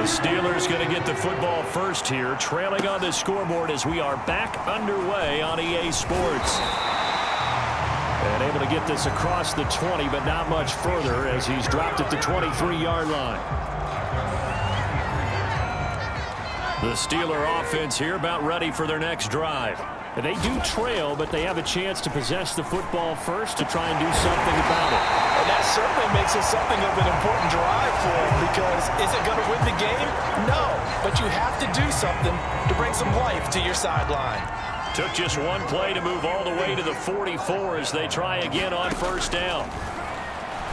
Steelers going to get the football first here, trailing on the scoreboard as we are back underway on EA Sports. And able to get this across the 20, but not much further as he's dropped at the 23-yard line. The Steeler offense here about ready for their next drive. And they do trail, but they have a chance to possess the football first to try and do something about it. And that certainly makes it something of an important drive for them, because is it going to win the game? No, but you have to do something to bring some life to your sideline. Took just one play to move all the way to the 44 as they try again on first down.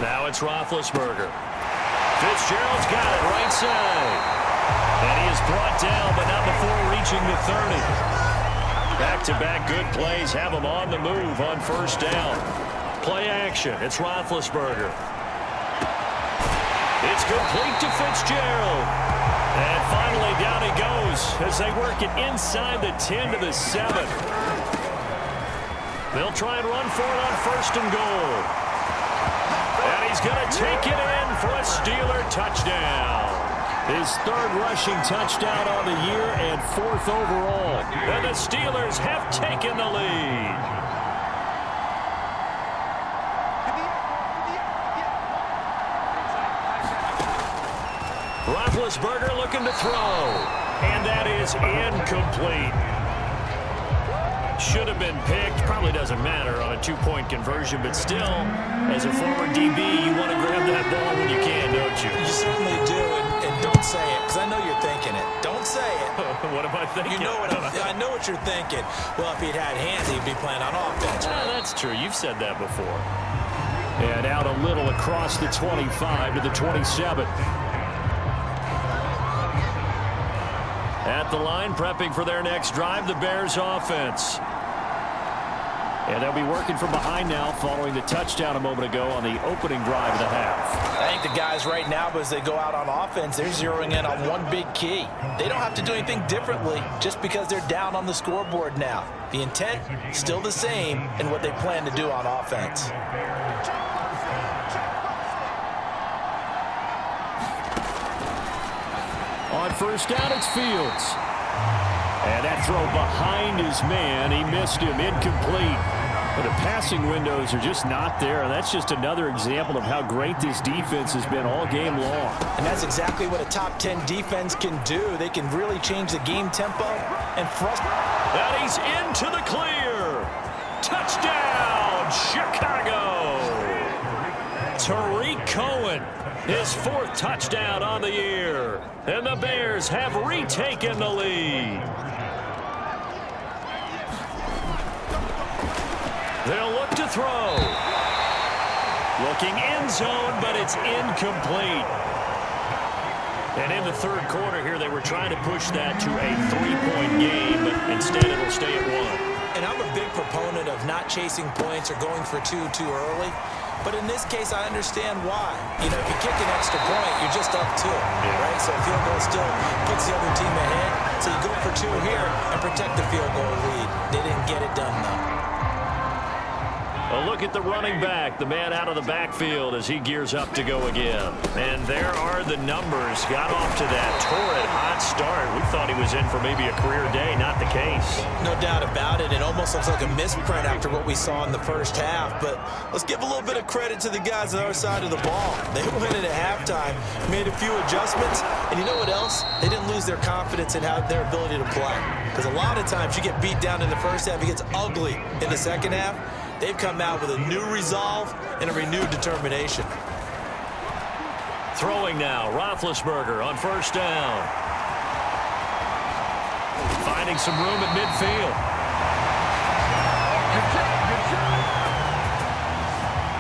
Now it's Roethlisberger. Fitzgerald's got it right side. And he is brought down, but not before reaching the 30. Back-to-back good plays have him on the move on first down. Play action. It's Roethlisberger. It's complete to Fitzgerald. And finally down he goes as they work it inside the 10 to the 7. They'll try and run for it on first and goal. And he's going to take it in for a Steeler touchdown. His third rushing touchdown on the year and fourth overall. And the Steelers have taken the lead. Roethlisberger looking to throw. And that is incomplete. Should have been picked. Probably doesn't matter on a two-point conversion, but still, as a former DB, you want to grab that ball when you can, don't you? You certainly do, and don't say it, because I know you're thinking it. Don't say it. What am I thinking? You know I know what you're thinking. Well, if he'd had hands, he'd be playing on offense. Right? That's true. You've said that before. And out a little across the 25 to the 27. At the line, prepping for their next drive, the Bears offense. And they'll be working from behind now following the touchdown a moment ago on the opening drive of the half. I think the guys right now, as they go out on offense, they're zeroing in on one big key. They don't have to do anything differently just because they're down on the scoreboard now. The intent, still the same in what they plan to do on offense. On first down, it's Fields. And that throw behind his man, he missed him, incomplete. But the passing windows are just not there, and that's just another example of how great this defense has been all game long. And that's exactly what a top 10 defense can do. They can really change the game tempo and frustrate. And he's into the clear. Touchdown, Chicago. Tariq Cohen, his fourth touchdown on the year. And the Bears have retaken the lead. They'll look to throw. Looking end zone, but it's incomplete. And in the third quarter here, they were trying to push that to a three-point game, but instead it'll stay at one. And I'm a big proponent of not chasing points or going for two too early. But in this case, I understand why. You know, if you kick an extra point, you're just up two, right? So field goal still puts the other team ahead. So you go for two here and protect the field goal lead. They didn't get it done, though. A look at the running back, the man out of the backfield as he gears up to go again. And there are the numbers. Got off to that torrid hot start. We thought he was in for maybe a career day. Not the case. No doubt about it. It almost looks like a misprint after what we saw in the first half. But let's give a little bit of credit to the guys on our side of the ball. They went in at halftime, made a few adjustments, and you know what else? They didn't lose their confidence in their ability to play. Because a lot of times you get beat down in the first half, it gets ugly in the second half. They've come out with a new resolve and a renewed determination. Throwing now, Roethlisberger on first down. Finding some room at midfield.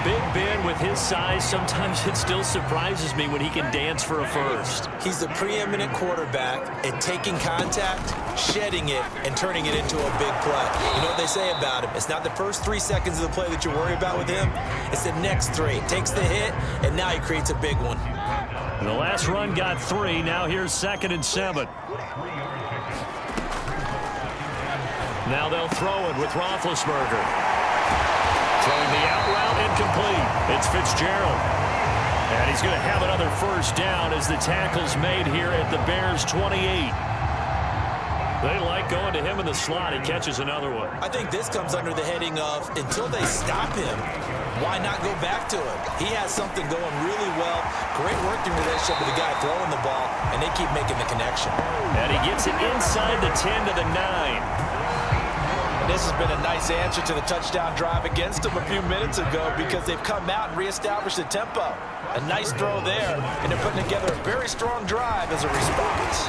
Big Ben with his size, sometimes it still surprises me when he can dance for a first. He's the preeminent quarterback at taking contact, shedding it, and turning it into a big play. You know what they say about him? It's not the first 3 seconds of the play that you worry about with him. It's the next 3. Takes the hit, and now he creates a big one. And the last run got 3. Now here's 2nd and 7. Now they'll throw it with Roethlisberger. Throwing the out route incomplete. It's Fitzgerald. And he's going to have another first down as the tackle's made here at the Bears' 28. They like going to him in the slot. He catches another one. I think this comes under the heading of until they stop him, why not go back to him? He has something going really well. Great working relationship with the guy throwing the ball, and they keep making the connection. And he gets it inside the 10 to the 9. This has been a nice answer to the touchdown drive against them a few minutes ago because they've come out and reestablished the tempo. A nice throw there, and they're putting together a very strong drive as a response.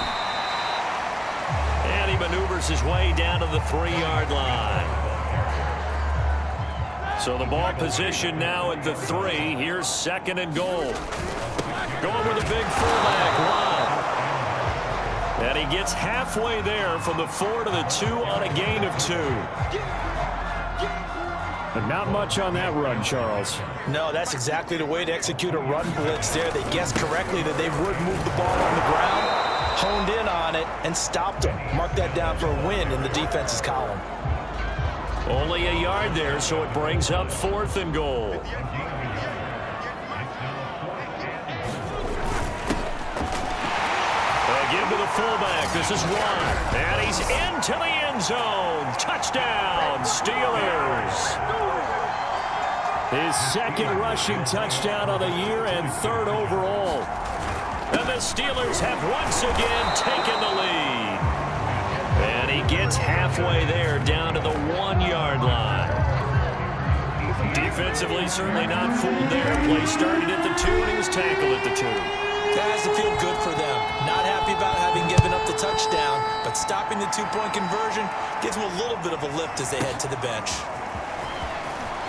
And he maneuvers his way down to the 3-yard line. So the ball position now at the 3. Here's 2nd and goal. Going with a big fullback run. And he gets halfway there from the 4 to the 2 on a gain of 2. But not much on that run, Charles. No, that's exactly the way to execute a run blitz there. They guessed correctly that they would move the ball on the ground, honed in on it, and stopped them. Mark that down for a win in the defense's column. Only a yard there, so it brings up 4th and goal. Give to the fullback. This is Watt. And he's into the end zone. Touchdown, Steelers. His 2nd rushing touchdown of the year and 3rd overall. And the Steelers have once again taken the lead. And he gets halfway there down to the 1-yard line. Defensively, certainly not fooled there. Play started at the 2 and he was tackled at the 2. That has to feel good for them. Not happy about having given up the touchdown, but stopping the 2-point conversion gives them a little bit of a lift as they head to the bench.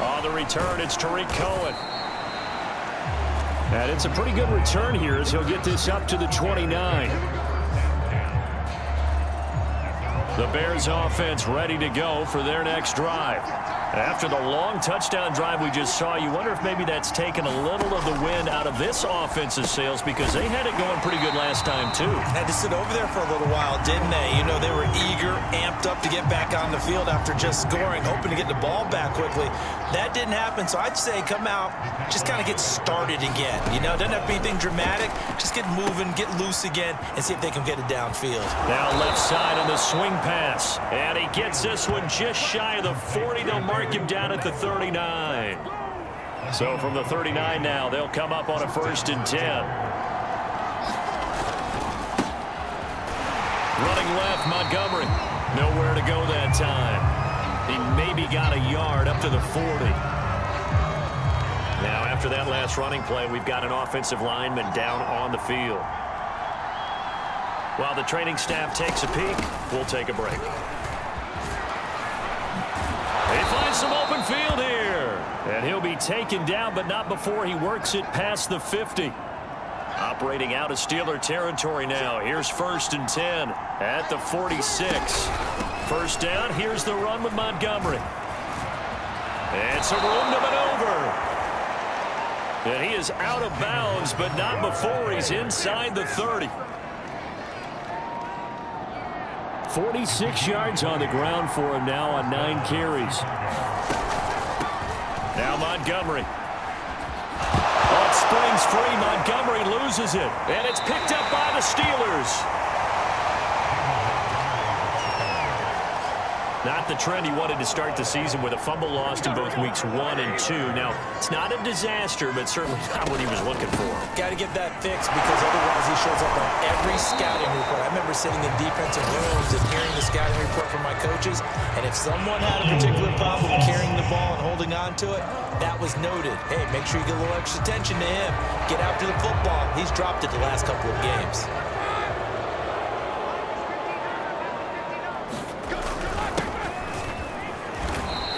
On the return, it's Tariq Cohen. And it's a pretty good return here as he'll get this up to the 29. The Bears offense ready to go for their next drive. After the long touchdown drive we just saw, you wonder if maybe that's taken a little of the wind out of this offense's sails because they had it going pretty good last time too. Had to sit over there for a little while, didn't they? You know, they were eager, amped up to get back on the field after just scoring, hoping to get the ball back quickly. That didn't happen, so I'd say come out, just kind of get started again. You know, doesn't have to be anything dramatic. Just get moving, get loose again, and see if they can get it downfield. Now left side on the swing pass. And he gets this one just shy of the 40. They'll mark him down at the 39. So from the 39 now, they'll come up on a 1st and 10. Running left, Montgomery. Nowhere to go that time. He maybe got a yard up to the 40. Now after that last running play, we've got an offensive lineman down on the field. While the training staff takes a peek, we'll take a break. He finds some open field here. And he'll be taken down, but not before he works it past the 50. Operating out of Steeler territory now. Here's 1st and 10 at the 46. First down, here's the run with Montgomery. It's a room to maneuver. And he is out of bounds, but not before he's inside the 30. 46 yards on the ground for him now on 9 carries. Now Montgomery. Oh, it springs free. Montgomery loses it. And it's picked up by the Steelers. Not the trend he wanted to start the season with a fumble lost in both weeks 1 and 2. Now, it's not a disaster, but certainly not what he was looking for. Got to get that fixed because otherwise he shows up on every scouting report. I remember sitting in defensive rooms and hearing the scouting report from my coaches, and if someone had a particular problem carrying the ball and holding on to it, that was noted. Hey, make sure you get a little extra attention to him. Get after the football. He's dropped it the last couple of games.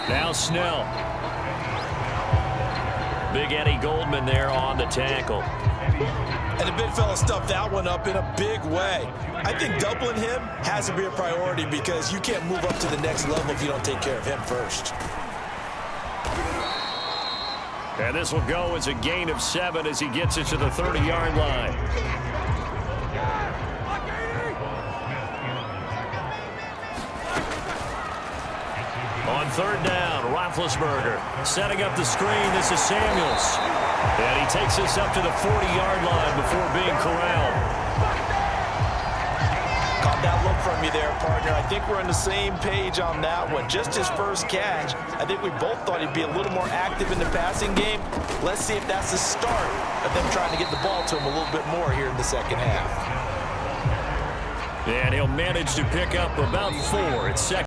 Now Snell. Big Eddie Goldman there on the tackle. And the big fella stuffed that one up in a big way. I think doubling him has to be a priority because you can't move up to the next level if you don't take care of him first. And this will go as a gain of 7 as he gets it to the 30-yard line. On third down, Roethlisberger setting up the screen. This is Samuels. And he takes us up to the 40-yard line before being corralled. Caught that look from you there, partner. I think we're on the same page on that one. Just his first catch. I think we both thought he'd be a little more active in the passing game. Let's see if that's the start of them trying to get the ball to him a little bit more here in the second half. And he'll manage to pick up about 4 at second.